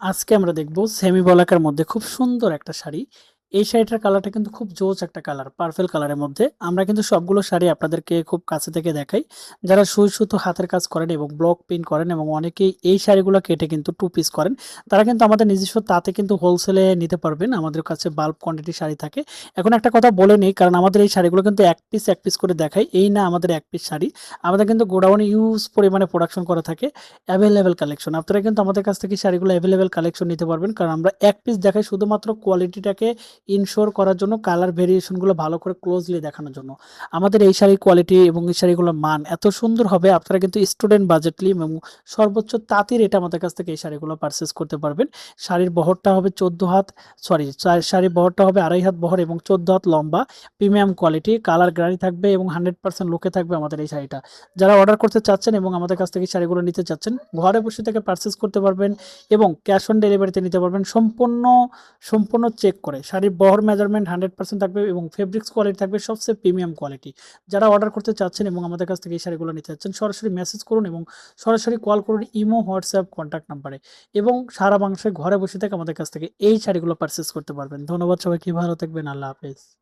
আজকে আমরা দেখব সেমি বলাকার মধ্যে খুব সুন্দর একটা শাড়ি। এই শাড়িটার কালারটা কিন্তু খুব জোস একটা কালার, পার্পল কালারের মধ্যে। আমরা কিন্তু সবগুলো শাড়ি আপনাদেরকে খুব কাছে থেকে দেখাই। যারা সুই সুতো হাতের কাজ করেন এবং ব্লক প্রিন্ট করেন এবং অনেকেই এই শাড়িগুলো কেটে কিন্তু টু পিস করেন, তারা কিন্তু আমাদের নিজস্ব তাতে কিন্তু হোলসেলে নিতে পারবেন। আমাদের কাছে বাল্ক কোয়ান্টিটি শাড়ি থাকে। এখন একটা কথা বলে নেই, কারণ আমাদের এই শাড়িগুলো কিন্তু এক পিস করে দেখাই, এই না আমাদের এক পিস শাড়ি। আমাদের কিন্তু গোডাউনে ইউজ পরিমাণে প্রোডাকশন করা থাকে। অ্যাভেলেবেল কালেকশন, আপনারা কিন্তু আমাদের কাছ থেকে শাড়িগুলো অ্যাভেলেবেল কালেকশন নিতে পারবেন, কারণ আমরা এক পিস দেখাই শুধুমাত্র কোয়ালিটিটাকে ইনশোর করার জন্য, কালার ভেরিয়েশনগুলো ভালো করে ক্লোজলি দেখানোর জন্য। আমাদের এই শাড়ির কোয়ালিটি এবং এই শাড়িগুলোর মান এত সুন্দর হবে, আপনারা কিন্তু স্টুডেন্ট বাজেটলি এবং সর্বোচ্চ তাঁতির এটা আমাদের কাছ থেকে এই শাড়িগুলো পারচেস করতে পারবেন। শাড়ির বহরটা হবে 14 হাত, সরি, শাড়ির বহরটা হবে 2.5 হাত বহর এবং 14 হাত লম্বা। প্রিমিয়াম কোয়ালিটি, কালার গ্যারান্টি থাকবে এবং 100% লোকে থাকবে আমাদের এই শাড়িটা। যারা অর্ডার করতে চাচ্ছেন এবং আমাদের কাছ থেকে শাড়িগুলো নিতে চাচ্ছেন, ঘরে বসে থেকে পারচেস করতে পারবেন এবং ক্যাশ অন ডেলিভারিতে নিতে পারবেন। সম্পূর্ণ সম্পূর্ণ চেক করে শাড়ির বহর মেজারমেন্ট 100% থাকবে এবং ফেব্রিক্স কোয়ালিটি থাকবে সবচেয়ে প্রিমিয়াম কোয়ালিটি। যারা অর্ডার করতে চাচ্ছেন এবং আমাদের কাছ থেকে এই শাড়িগুলো নিতে চাচ্ছেন, সরাসরি মেসেজ করুন এবং সরাসরি কল করুন ইমো, হোয়াটসঅ্যাপ, কন্ট্যাক্ট নাম্বারে, এবং সারা বাংলাদেশে ঘরে বসে থেকে আমাদের কাছ থেকে এই শাড়িগুলো পারচেস করতে পারবেন। ধন্যবাদ সবাইকে, ভালো থাকবেন, আল্লাহ হাফেজ।